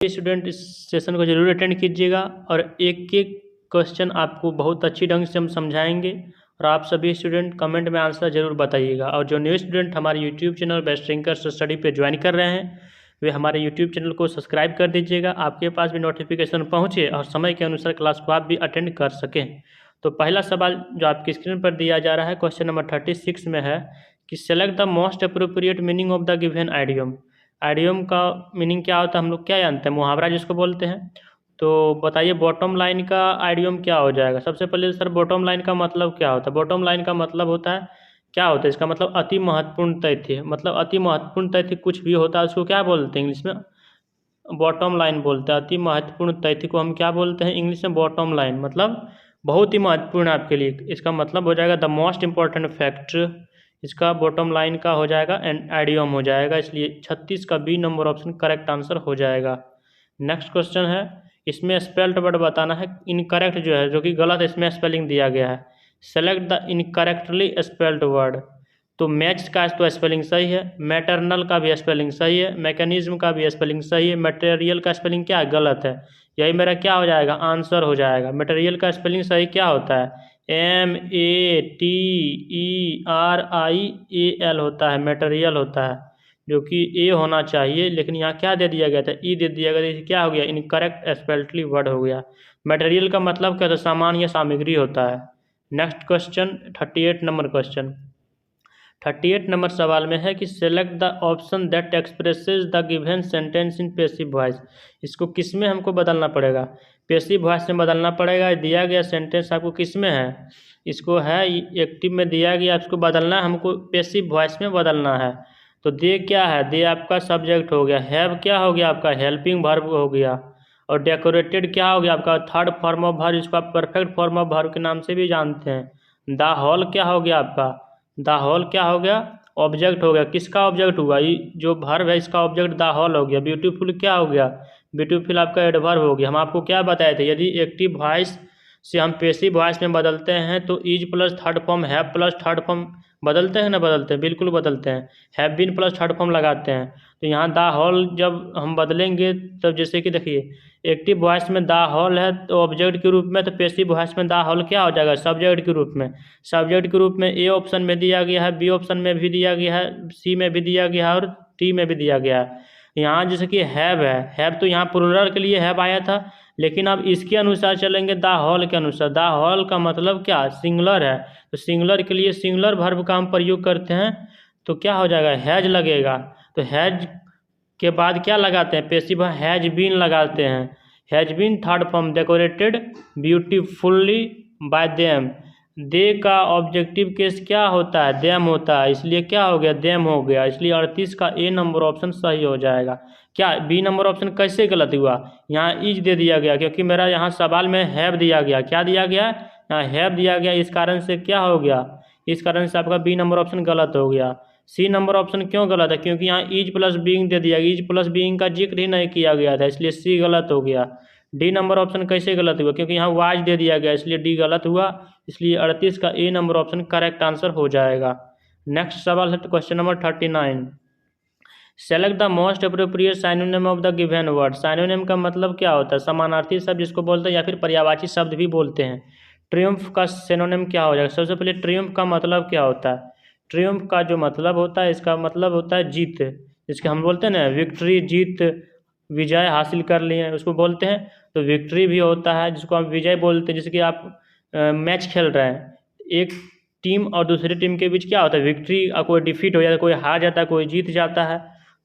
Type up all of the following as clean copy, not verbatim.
Student इस session को जरूर अटेंड कीजिएगा और एक एक क्वेश्चन आपको बहुत अच्छी ढंग से हम समझाएंगे और आप सभी स्टूडेंट कमेंट में आंसर जरूर बताइएगा। और जो न्यू स्टूडेंट हमारे YouTube channel best rankers study पे ज्वाइन कर रहे हैं वे हमारे यूट्यूब चैनल को सब्सक्राइब कर दीजिएगा, आपके पास भी नोटिफिकेशन पहुँचे और समय के अनुसार क्लास को आप भी अटेंड कर सकें। तो पहला सवाल जो आपकी स्क्रीन पर दिया जा रहा है क्वेश्चन नंबर 36 में है कि select the most appropriate meaning of the given idiom. Idiom का मीनिंग क्या होता है हम लोग क्या जानते हैं, मुहावरा जिसको बोलते हैं। तो बताइए बॉटम लाइन का आइडियम क्या हो जाएगा। सबसे पहले सर बॉटम लाइन का मतलब क्या होता है। बॉटम लाइन का मतलब होता है क्या होता है, इसका मतलब अति महत्वपूर्ण तथ्य। मतलब अति महत्वपूर्ण तथ्य कुछ भी होता है उसको क्या बोलते हैं इंग्लिश में, बॉटम लाइन बोलते हैं। अति महत्वपूर्ण तथ्य को हम क्या बोलते हैं इंग्लिश में, बॉटम लाइन। मतलब बहुत ही महत्वपूर्ण आपके लिए, इसका मतलब हो जाएगा द मोस्ट इम्पॉर्टेंट फैक्ट। इसका बॉटम लाइन का हो जाएगा एंड आइडियम हो जाएगा, इसलिए 36 का B number option correct answer हो जाएगा। नेक्स्ट क्वेश्चन है, इसमें स्पेल्ड वर्ड बताना है इनकरेक्ट जो है, जो कि गलत इसमें स्पेलिंग दिया गया है। Select the incorrectly spelled word. तो मैच का तो स्पेलिंग सही है, मैटरनल का भी स्पेलिंग सही है, मैकेनिज्म का भी स्पेलिंग सही है, मटेरियल का स्पेलिंग क्या है गलत है। यही मेरा क्या हो जाएगा आंसर हो जाएगा। मटेरियल का स्पेलिंग सही क्या होता है, METERIAL होता है, मटेरियल होता है, जो कि ए होना चाहिए, लेकिन यहाँ क्या दे दिया गया था, ई दे दिया गया था। क्या हो गया इनकरेक्ट स्पेल्टली वर्ड हो गया। मटेरियल का मतलब क्या होता है, सामान या सामग्री होता है। Next question 38 number question. 38 number सवाल में है कि select the option that expresses the given sentence in passive voice. इसको किस में हमको बदलना पड़ेगा, पैसिव वॉइस में बदलना पड़ेगा। दिया गया सेंटेंस आपको किस में है, इसको है एक्टिव में दिया गया, इसको बदलना है हमको पैसिव वॉइस में बदलना है। तो दे क्या है, दे आपका सब्जेक्ट हो गया, हैव क्या हो गया आपका हेल्पिंग वर्ब हो गया, और डेकोरेटेड क्या हो गया आपका थर्ड फॉर्म ऑफ वर्ब, इसको आप परफेक्ट फॉर्म ऑफ वर्ब के नाम से भी जानते हैं। द होल क्या हो गया आपका, द होल क्या हो गया ऑब्जेक्ट हो गया। किसका ऑब्जेक्ट हुआ, ये जो वर्ब है इसका ऑब्जेक्ट द होल हो गया। ब्यूटीफुल क्या हो गया, ब्यूटीफुल आपका एडवर्ब हो गया। हम आपको क्या बताए थे, यदि एक्टिव वॉइस से हम पैसिव वॉइस में बदलते हैं तो is plus third form have plus third form बदलते हैं ना, बदलते हैं, बिल्कुल बदलते हैं। Have been plus third form लगाते हैं। तो यहाँ द होल जब हम बदलेंगे तब जैसे कि देखिए एक्टिव वॉइस में द होल है तो ऑब्जेक्ट के रूप में, तो पैसिव वॉइस में द होल क्या हो जाएगा सब्जेक्ट के रूप में। सब्जेक्ट के रूप में ए ऑप्शन में दिया गया है, बी ऑप्शन में भी दिया गया है, सी में भी दिया गया है और टी में भी दिया गया है। यहाँ जैसे कि हैव है, हैव तो यहाँ प्लूरल के लिए हैव आया था, लेकिन अब इसके अनुसार चलेंगे द होल के अनुसार। द होल का मतलब क्या सिंगुलर है, तो सिंगुलर के लिए सिंगुलर वर्ब का हम प्रयोग करते हैं, तो क्या हो जाएगा हैज लगेगा। तो हैज के बाद क्या लगाते हैं पैसिव, हैज बीन लगाते हैं। Has been third form decorated beautifully by them. They का ऑब्जेक्टिव केस क्या होता है, देम होता है, इसलिए क्या हो गया देम हो गया। इसलिए 38 का ए नंबर ऑप्शन सही हो जाएगा। क्या बी नंबर ऑप्शन कैसे गलत हुआ, यहाँ इज दे दिया गया क्योंकि मेरा यहाँ सवाल में हैव दिया गया। क्या दिया गया, यहाँ हैव दिया गया, इस कारण से क्या हो गया, इस कारण से आपका बी नंबर ऑप्शन गलत हो गया। सी नंबर ऑप्शन क्यों गलत है, क्योंकि यहाँ इज प्लस बीइंग दे दिया गया, इज प्लस बीइंग का जिक्र ही नहीं किया गया था, इसलिए सी गलत हो गया। डी नंबर ऑप्शन कैसे गलत हुआ, क्योंकि यहाँ वाज दे दिया गया, इसलिए डी गलत हुआ। इसलिए 38 का A number option correct answer हो जाएगा। नेक्स्ट सवाल है question number 39। Select the most appropriate synonym of the given word. Synonym का मतलब क्या होता है, समानार्थी शब्द जिसको बोलते हैं या फिर पर्यायवाची शब्द भी बोलते हैं। ट्रियम्फ का सिनोनिम क्या हो जाएगा। सबसे पहले ट्रियम्फ का मतलब क्या होता है, ट्रियम्फ का जो मतलब होता है इसका मतलब होता है जीत, जिसके हम बोलते हैं ना विक्ट्री, जीत, विजय हासिल कर लिए उसको बोलते हैं। तो विक्ट्री भी होता है जिसको हम विजय बोलते हैं। जैसे कि आप मैच खेल रहे हैं, एक टीम और दूसरी टीम के बीच क्या होता है विक्ट्री, कोई डिफीट हो जाता है, कोई हार जाता है, कोई जीत जाता है,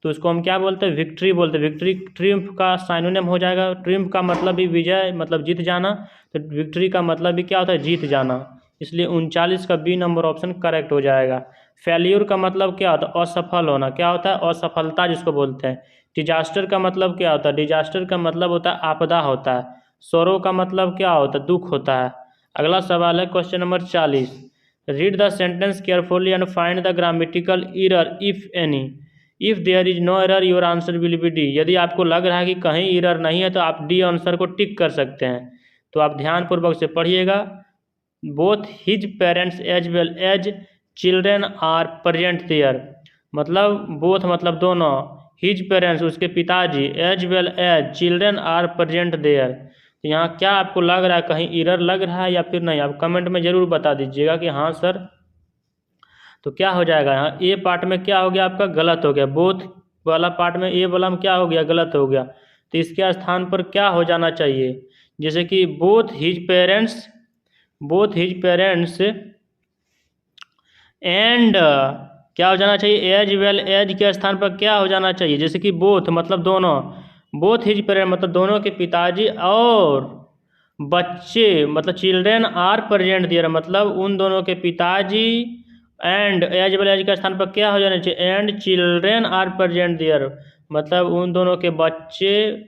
तो उसको हम क्या बोलते हैं विक्ट्री बोलते हैं। विक्ट्री ट्रियम्फ का साइनोनिम हो जाएगा। ट्रियम्फ का मतलब भी विजय मतलब जीत जाना, तो विक्ट्री का मतलब भी क्या होता है जीत जाना, इसलिए 39 का बी नंबर ऑप्शन करेक्ट हो जाएगा। फेल्यूर का मतलब क्या होता है असफल होना, क्या होता है असफलता जिसको बोलते हैं। डिजास्टर का मतलब क्या होता है, डिजास्टर का मतलब होता है आपदा होता है। सोरो का मतलब क्या होता है दुख होता है। अगला सवाल है question number 40। Read the sentence carefully and find the grammatical error if any. If there is no error your answer will be D. यदि आपको लग रहा है कि कहीं एरर नहीं है तो आप डी आंसर को टिक कर सकते हैं। तो आप ध्यानपूर्वक से पढ़िएगा। Both his parents as well as children are present there. मतलब बोथ मतलब दोनों, हिज पेरेंट्स उसके पिताजी as well as children are present there. तो यहाँ क्या आपको लग रहा है, कहीं एरर लग रहा है या फिर नहीं, आप कमेंट में ज़रूर बता दीजिएगा कि हाँ सर। तो क्या हो जाएगा यहाँ, ए पार्ट में क्या हो गया आपका, गलत हो गया। बोथ वाला पार्ट में ए वाला में क्या हो गया, गलत हो गया। तो इसके स्थान पर क्या हो जाना चाहिए, जैसे कि बोथ हिज पेरेंट्स एंड क्या हो जाना चाहिए, एज वेल एज के स्थान पर क्या हो जाना चाहिए, जैसे कि बोथ मतलब दोनों, बोथ हिज पेरेंट मतलब दोनों के पिताजी और बच्चे मतलब चिल्ड्रेन आर प्रेजेंट दियर मतलब उन दोनों के पिताजी, एंड एज वेल एज के स्थान पर क्या हो जाना चाहिए, एंड चिल्ड्रेन आर प्रेजेंट दियर मतलब उन दोनों के बच्चे,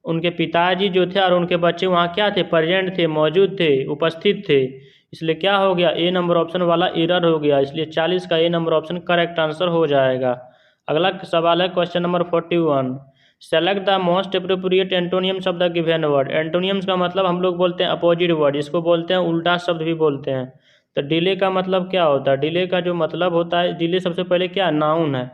उनके पिताजी जो थे और उनके बच्चे वहाँ क्या थे, प्रेजेंट थे, मौजूद थे, उपस्थित थे। इसलिए क्या हो गया, ए नंबर ऑप्शन वाला एरर हो गया, इसलिए 40 का A number option correct answer हो जाएगा। अगला सवाल है question number 41, select the most appropriate एंटोनियम्स of the given word. एंटोनियम्स का मतलब हम लोग बोलते हैं अपोजिट वर्ड, इसको बोलते हैं उल्टा शब्द भी बोलते हैं। तो डिले का मतलब क्या होता है, डिले का जो मतलब होता है, डिले सबसे पहले क्या नाउन है,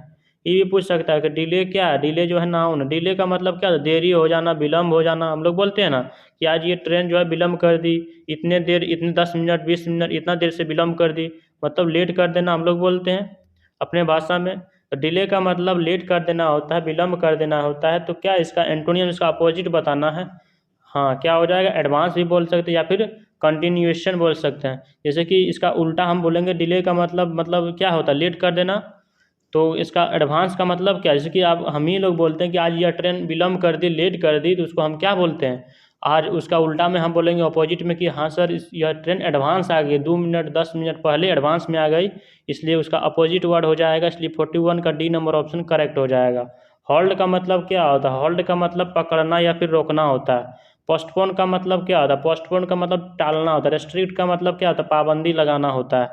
ये भी पूछ सकता है कि डिले क्या है, डिले जो है नाउन है। डिले का मतलब क्या है, देरी हो जाना, विलम्ब हो जाना। हम लोग बोलते हैं ना कि आज ये ट्रेन जो है विलम्ब कर दी, इतने देर, इतने 10 मिनट 20 मिनट इतना देर से विलम्ब कर दी, मतलब लेट कर देना हम लोग बोलते हैं अपने भाषा में। तो डिले का मतलब लेट कर देना होता है, विलम्ब कर देना होता है। तो क्या इसका एंटोनियम, इसका अपोजिट बताना है। हाँ, क्या हो जाएगा, एडवांस भी बोल सकते हैं या फिर कंटिन्यूएशन बोल सकते हैं। जैसे कि इसका उल्टा हम बोलेंगे, डिले का मतलब क्या होता है, लेट कर देना। तो इसका एडवांस का मतलब क्या है, जैसे कि आप हम ही लोग बोलते हैं कि आज यह ट्रेन विलम्ब कर दी, लेट कर दी, तो उसको हम क्या बोलते हैं, आज उसका उल्टा में हम बोलेंगे अपोजिट में कि हाँ सर यह ट्रेन एडवांस आ गई, 2 मिनट 10 मिनट पहले एडवांस में आ गई, इसलिए उसका अपोजिट वर्ड हो जाएगा। इसलिए 41 का डी नंबर ऑप्शन करेक्ट हो जाएगा। होल्ड का मतलब क्या होता है, होल्ड का मतलब पकड़ना या फिर रोकना होता है। पोस्टपोन का मतलब क्या होता है, पोस्टपोन का मतलब टालना होता है। रेस्ट्रिक्ट का मतलब क्या होता है, पाबंदी लगाना होता है।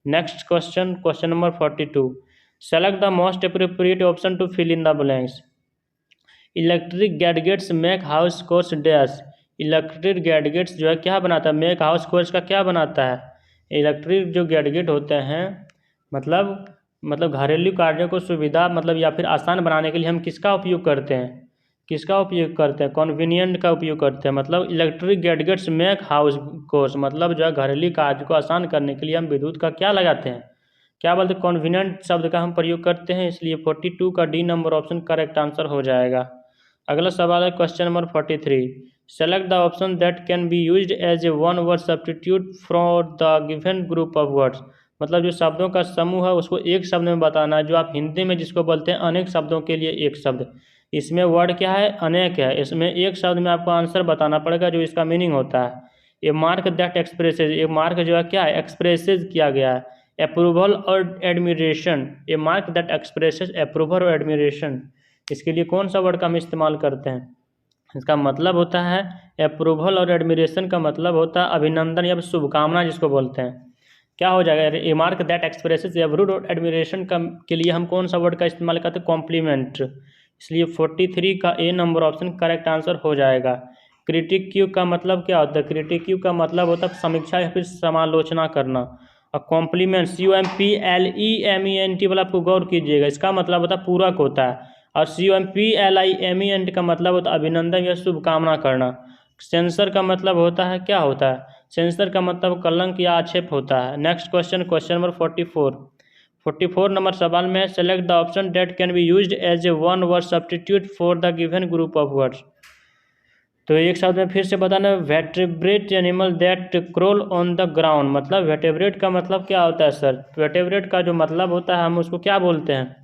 Next question, question number 42, select the most appropriate option to fill in the blanks. Electric gadgets make house chores dash. Electric gadgets जो है क्या बनाता है, मेक हाउस कोर्स का क्या बनाता है। इलेक्ट्रिक जो गैडगेट होते हैं मतलब घरेलू कार्यों को सुविधा मतलब या फिर आसान बनाने के लिए हम किसका उपयोग करते हैं, किसका उपयोग करते हैं, कन्वीनियंट का उपयोग करते हैं। मतलब electric gadgets make house course मतलब जो है घरेलू कार्य को आसान करने के लिए हम विद्युत का क्या लगाते हैं, क्या बोलते हैं, कॉन्वीनियंट शब्द का हम प्रयोग करते हैं। इसलिए 42 का D number option correct answer हो जाएगा। अगला सवाल है question number 43, select the option that can be used as a one word substitute for the given group of words. मतलब जो शब्दों का समूह है उसको एक शब्द में बताना है, जो आप हिंदी में जिसको बोलते हैं अनेक शब्दों के लिए एक शब्द। इसमें वर्ड क्या है, अनेक है। इसमें एक शब्द में आपको आंसर बताना पड़ेगा जो इसका मीनिंग होता है। ये मार्क दैट एक्सप्रेसेज, ये मार्क जो है क्या है, एक्सप्रेसेज किया गया है। अप्रूवल और admiration, A mark that expresses approval और एडमिरेशन, इसके लिए कौन सा वर्ड का हम इस्तेमाल करते हैं, इसका मतलब होता है अप्रूवल और एडमिरेशन का मतलब होता है अभिनंदन या शुभकामना जिसको बोलते हैं। क्या हो जाएगा, ए मार्क दैट एक्सप्रेसेस अप्रूवल और एडमिरेशन का के लिए हम कौन सा वर्ड का इस्तेमाल करते हैं, कॉम्प्लीमेंट। इसलिए 43 का A number option correct answer हो जाएगा। क्रिटिक्यू का मतलब क्या होता है, क्रिटिक्यू का मतलब होता है समीक्षा या फिर समालोचना करना। और कॉम्प्लीमेंट COMPLEMENT वाला आपको गौर कीजिएगा, इसका मतलब होता है पूरक होता है। और COMPLIMENT का मतलब होता है अभिनंदन या शुभकामना करना। सेंसर का मतलब होता है क्या होता है, सेंसर का मतलब कलंक या आक्षेप होता है। Next question, question number 44 number सवाल में select the option that can be used as a one word substitute for the given group of words. तो एक शब्द में फिर से बताना, vertebrate animal that crawl on the ground. मतलब वेटेब्रेट का मतलब क्या होता है सर, वेटेब्रेट का जो मतलब होता है हम उसको क्या बोलते हैं,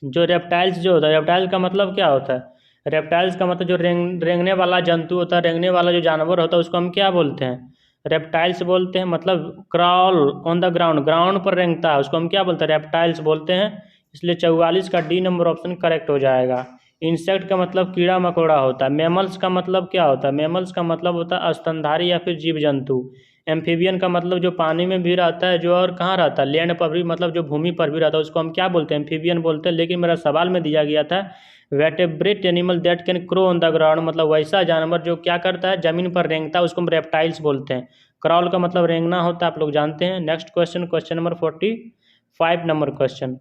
जो रेप्टाइल्स जो होता है, रेप्टाइल का मतलब क्या होता है, रेप्टाइल्स का मतलब जो रेंगने वाला जंतु होता है, रेंगने वाला जो जानवर होता है उसको हम क्या बोलते हैं, रेप्टाइल्स बोलते हैं। मतलब crawl on the ground, ground पर रेंगता है उसको हम क्या बोलते हैं, रेप्टाइल्स बोलते हैं। इसलिए 44 का डी नंबर ऑप्शन करेक्ट हो जाएगा। इंसेक्ट का मतलब कीड़ा मकोड़ा होता है। मेमल्स का मतलब क्या होता है, मेमल्स का मतलब होता है स्तनधारी या फिर जीव जंतु। एम्फीबियन का मतलब जो पानी में भी रहता है, जो और कहाँ रहता है, लैंड पर भी, मतलब जो भूमि पर भी रहता है उसको हम क्या बोलते हैं, एम्फीबियन बोलते हैं। लेकिन मेरा सवाल में दिया गया था vertebrate animal that can crawl on the ground, मतलब वैसा जानवर जो क्या करता है, जमीन पर रेंगता है, उसको हम रेप्टाइल्स बोलते हैं। क्रॉल का मतलब रेंगना होता है, आप लोग जानते हैं। Next question, question number 45 number question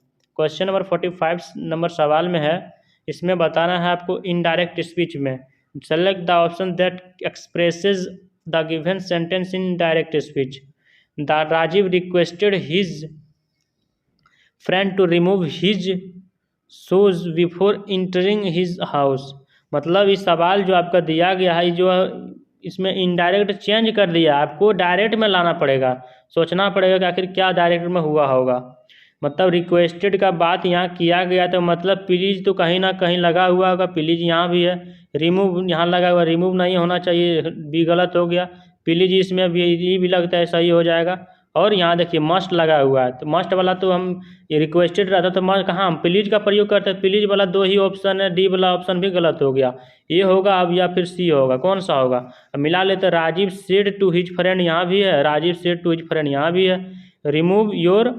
number 45 number सवाल में है, इसमें बताना है आपको इनडायरेक्ट स्पीच में। Select the option that expresses the given sentence in direct speech. The Rajeev requested his friend to remove his shoes before entering his house. मतलब इस सवाल जो आपका दिया गया है जो इसमें इनडायरेक्ट चेंज कर दिया, आपको डायरेक्ट में लाना पड़ेगा, सोचना पड़ेगा कि आखिर क्या डायरेक्ट में हुआ होगा। मतलब रिक्वेस्टेड का बात यहाँ किया गया तो मतलब प्लीज तो कहीं ना कहीं लगा हुआ होगा, प्लीज यहाँ भी है, रिमूव यहाँ लगा हुआ, रिमूव नहीं होना चाहिए, भी गलत हो गया, प्लीज इसमें भी लगता है सही हो जाएगा। और यहाँ देखिए मस्ट लगा हुआ है, तो मस्ट वाला तो हम ये रिक्वेस्टेड रहता तो मस्ट कहाँ हम प्लीज का प्रयोग करते हैं, प्लीज वाला दो ही ऑप्शन है, डी वाला ऑप्शन भी गलत हो गया, ये होगा अब या फिर सी होगा, कौन सा होगा। अब मिला लेते, Rajeev said to his friend यहाँ भी है, Rajeev said to his friend यहाँ भी है, रिमूव योर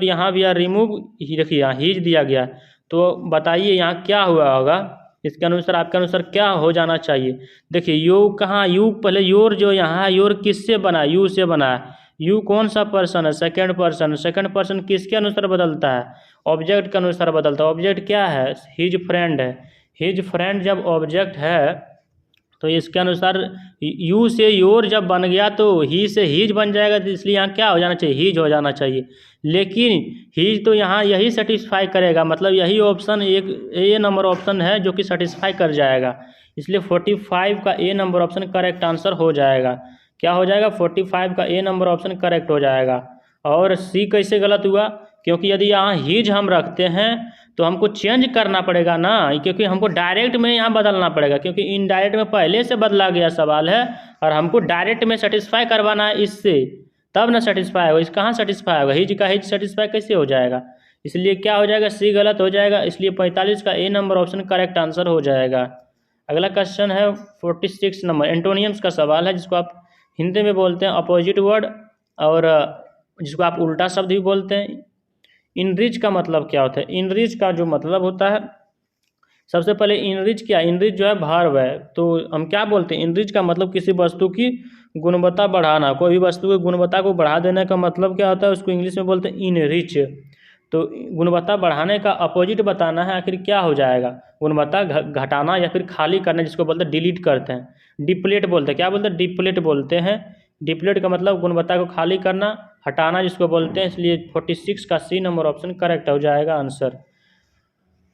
यहाँ भी है, रिमूव देखिए यहाँ हीज दिया गया। तो बताइए यहाँ क्या हुआ होगा, इसके अनुसार आपके अनुसार क्या हो जाना चाहिए। देखिए यू कहाँ, यू पहले योर जो यहाँ है, योर किससे बना है, यू से बना है। यू कौन सा पर्सन है, सेकंड पर्सन, सेकंड पर्सन किसके अनुसार बदलता है, ऑब्जेक्ट के अनुसार बदलता है। ऑब्जेक्ट क्या है, हिज फ्रेंड है, हिज फ्रेंड जब ऑब्जेक्ट है तो इसके अनुसार यू से योर जब बन गया तो ही से हीज बन जाएगा, तो इसलिए यहाँ क्या हो जाना चाहिए, हीज हो जाना चाहिए। लेकिन हीज तो यहाँ यही सेटिस्फाई करेगा, मतलब यही ऑप्शन एक ए नंबर ऑप्शन है जो कि सेटिस्फाई कर जाएगा, इसलिए 45 का A number option correct answer हो जाएगा। क्या हो जाएगा, 45 का ए नंबर ऑप्शन करेक्ट हो जाएगा। और सी कैसे गलत हुआ, क्योंकि यदि यहाँ हीज हम रखते हैं तो हमको चेंज करना पड़ेगा ना, क्योंकि हमको डायरेक्ट में यहाँ बदलना पड़ेगा, क्योंकि इनडायरेक्ट में पहले से बदला गया सवाल है और हमको डायरेक्ट में सेटिस्फाई करवाना है इससे, तब ना सेटिस्फाई होगा। इस कहाँ सेटिस्फाई होगा, हिज का हिज सेटिस्फाई कैसे हो जाएगा, इसलिए क्या हो जाएगा, सी गलत हो जाएगा, इसलिए 45 का A number option correct answer हो जाएगा। अगला क्वेश्चन है 46 नंबर, एंटोनियम्स का सवाल है, जिसको आप हिंदी में बोलते हैं अपोजिट वर्ड और जिसको आप उल्टा शब्द भी बोलते हैं। इनरिच का मतलब क्या होता है, इनरिच का जो मतलब होता है, सबसे पहले इनरिच क्या, इनरिच जो है वर्ब है, तो हम क्या बोलते हैं, इनरिच का मतलब किसी वस्तु की गुणवत्ता बढ़ाना, कोई भी वस्तु की गुणवत्ता को बढ़ा देने का मतलब क्या होता है, उसको इंग्लिश में बोलते हैं इनरिच। तो गुणवत्ता बढ़ाने का अपोजिट बताना है, आखिर क्या हो जाएगा, गुणवत्ता घटाना या फिर खाली करना, जिसको बोलते हैं डिलीट करते हैं, डिप्लेट बोलते हैं, क्या बोलते हैं, डिप्लेट बोलते हैं। डिप्लेट का मतलब गुणवत्ता को खाली करना, हटाना जिसको बोलते हैं, इसलिए 46 का सी नंबर ऑप्शन करेक्ट हो जाएगा आंसर।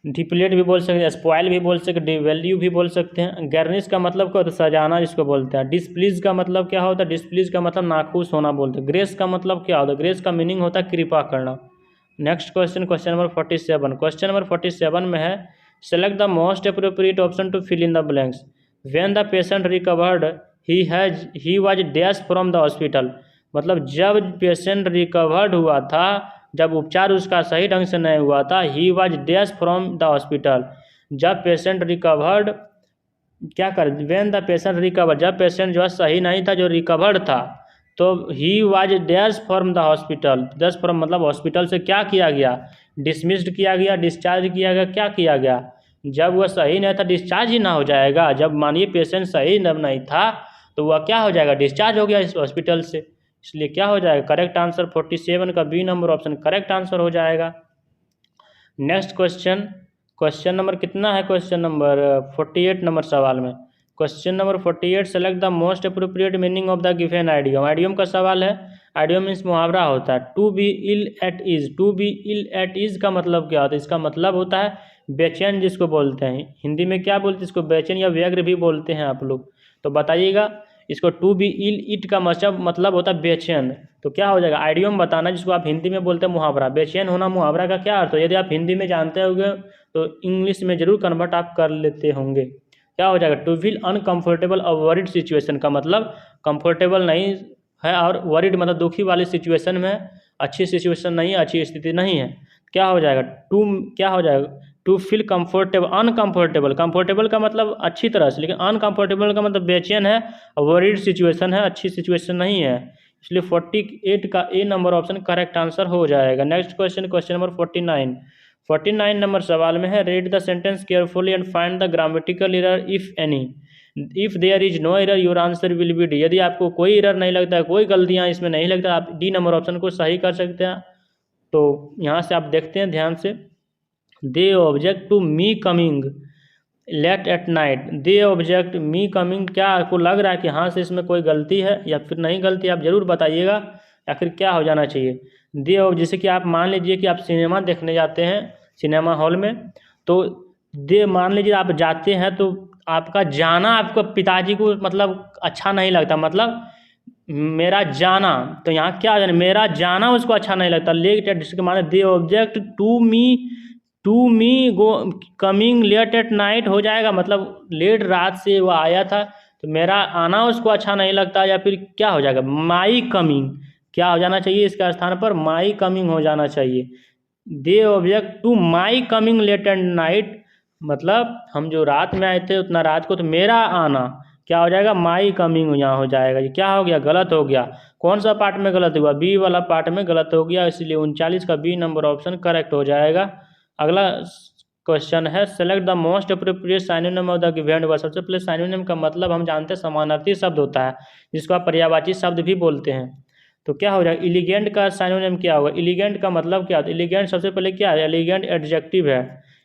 डिप्लेट भी बोल सकते हैं, स्पॉइल भी बोल सकते हैं, डिवैल्यू भी बोल सकते हैं। गर्निश का मतलब क्या होता है, सजाना जिसको बोलते हैं। डिस्प्लीज का मतलब क्या होता है, डिस्प्लीज का मतलब नाखुश होना बोलते हैं। ग्रेस का मतलब क्या होता है, ग्रेस का मीनिंग होता है कृपा करना। Next question, question number 47। Question number 47 में है, select the most appropriate option to fill in the blanks. When the patient recovered he was dash from the hospital. मतलब जब पेशेंट रिकवर्ड हुआ था, जब उपचार उसका सही ढंग से नहीं हुआ था, ही was dash from the hospital. जब पेशेंट रिकवर्ड क्या कर, व्हेन द पेशेंट रिकवर, जब पेशेंट जो है सही नहीं था, जो रिकवर्ड था, तो ही was dash from the hospital. Dash from मतलब हॉस्पिटल से क्या किया गया, डिसमिस्ड किया गया, डिस्चार्ज किया गया, क्या किया गया। जब वह सही नहीं था डिस्चार्ज ही ना हो जाएगा, जब मानिए पेशेंट सही नहीं था तो वह क्या हो जाएगा, डिस्चार्ज हो गया इस हॉस्पिटल से, इसलिए क्या हो जाएगा, करेक्ट आंसर 47 का B number option correct answer हो जाएगा। नेक्स्ट क्वेश्चन, क्वेश्चन नंबर कितना है, क्वेश्चन नंबर 48 नंबर सवाल में। Question number 48, select the most appropriate meaning of the given idiom. Idiom का सवाल है, आइडियम मीन्स मुहावरा होता है। To be ill at ease, to be ill at ease का मतलब क्या होता है, इसका मतलब होता है बेचैन जिसको बोलते हैं, हिंदी में क्या बोलते हैं इसको, बेचैन या व्यग्र भी बोलते हैं आप लोग, तो बताइएगा इसको। टू बी इल इट का मतलब होता है बेचैन, तो क्या हो जाएगा, आइडियम बताना जिसको आप हिंदी में बोलते हैं मुहावरा। बेचैन होना मुहावरा का क्या अर्थ है, यदि आप हिंदी में जानते होंगे तो इंग्लिश में जरूर कन्वर्ट आप कर लेते होंगे। क्या हो जाएगा, टू फील अनकम्फर्टेबल और वरिड सिचुएशन का मतलब कंफर्टेबल नहीं है, और वरिड मतलब दुखी वाली सिचुएशन में, अच्छी सिचुएशन नहीं है, अच्छी स्थिति नहीं है। क्या हो जाएगा, टू क्या हो जाएगा, to feel comfortable, uncomfortable, comfortable का मतलब अच्छी तरह से, लेकिन अनकम्फर्टेबल का मतलब बेचैन है, वरीड सिचुएशन है, अच्छी सिचुएशन नहीं है, इसलिए 48 का A number option correct answer हो जाएगा। Next question, question number 49 number सवाल में है, read the sentence carefully and find the grammatical error if any. If there is no error your answer will be D. यदि आपको कोई error नहीं लगता है, कोई गलतियाँ इसमें नहीं लगता, आप डी नंबर ऑप्शन को सही कर सकते हैं। तो यहाँ से आप देखते हैं ध्यान से, they object to me coming late at night. They object me coming, क्या आपको लग रहा है कि हाँ से इसमें कोई गलती है या फिर नहीं गलती, आप ज़रूर बताइएगा, या फिर क्या हो जाना चाहिए। जैसे कि आप मान लीजिए कि आप सिनेमा देखने जाते हैं सिनेमा हॉल में, तो मान लीजिए आप जाते हैं तो आपका जाना आपको पिताजी को मतलब अच्छा नहीं लगता, मतलब मेरा जाना, तो यहाँ क्या है, मेरा जाना उसको अच्छा नहीं लगता। लेट एट, जिसके माने they object to me go coming late at night हो जाएगा, मतलब लेट रात से वो आया था तो मेरा आना उसको अच्छा नहीं लगता, या फिर क्या हो जाएगा माई कमिंग, क्या हो जाना चाहिए इसके स्थान पर माई कमिंग हो जाना चाहिए। They object to my coming late at night, मतलब हम जो रात में आए थे उतना रात को, तो मेरा आना क्या हो जाएगा माई कमिंग यहाँ हो जाएगा। ये क्या हो गया, गलत हो गया। कौन सा पार्ट में गलत हुआ, बी वाला पार्ट में गलत हो गया, इसलिए 39 का बी नंबर ऑप्शन करेक्ट हो जाएगा। अगला क्वेश्चन है select the most appropriate synonym of the given word. सबसे पहले साइनोनिम का मतलब हम जानते हैं समानार्थी शब्द होता है, जिसको आप पर्यायवाची शब्द भी बोलते हैं। तो क्या हो जाएगा, इलिगेंट का साइनोनिम क्या होगा, इलिगेंट का मतलब क्या होता है, इलिगेंट सबसे पहले क्या है, एलिगेंट एडजेक्टिव है।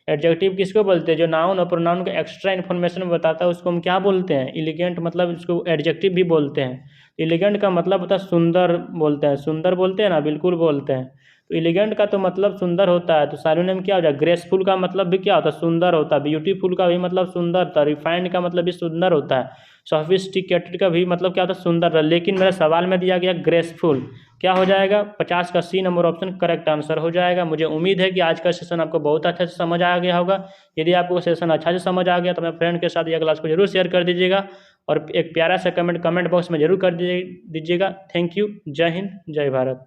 एडजेक्टिव किसको बोलते हैं, जो नाउन और प्रोनाउन का एक्स्ट्रा इन्फॉर्मेशन बताता है उसको हम क्या बोलते हैं, एलिगेंट, मतलब इसको एडजेक्टिव भी बोलते हैं। एलिगेंट का मतलब होता है सुंदर, बोलते हैं सुंदर, बोलते हैं ना, बिल्कुल बोलते हैं। तो एलिगेंट का तो मतलब सुंदर होता है, तो साइनोनिम क्या हो जाएगा, ग्रेसफुल का मतलब भी क्या होता है, सुंदर होता है। ब्यूटीफुल का भी मतलब सुंदर था, रिफाइंड का मतलब भी सुंदर होता है, सोफिस्टिकेटेड का भी मतलब क्या होता है, सुंदर। लेकिन मेरे सवाल में दिया गया ग्रेसफुल, क्या हो जाएगा 50 का C number option correct answer हो जाएगा। मुझे उम्मीद है कि आज का सेशन आपको बहुत अच्छे से समझ आ गया होगा। यदि आपको सेशन अच्छा से समझ आ गया तो अपने फ्रेंड के साथ यह क्लास को जरूर शेयर कर दीजिएगा, और एक प्यारा सा कमेंट बॉक्स में जरूर कर दीजिएगा। थैंक यू, जय हिंद, जय भारत।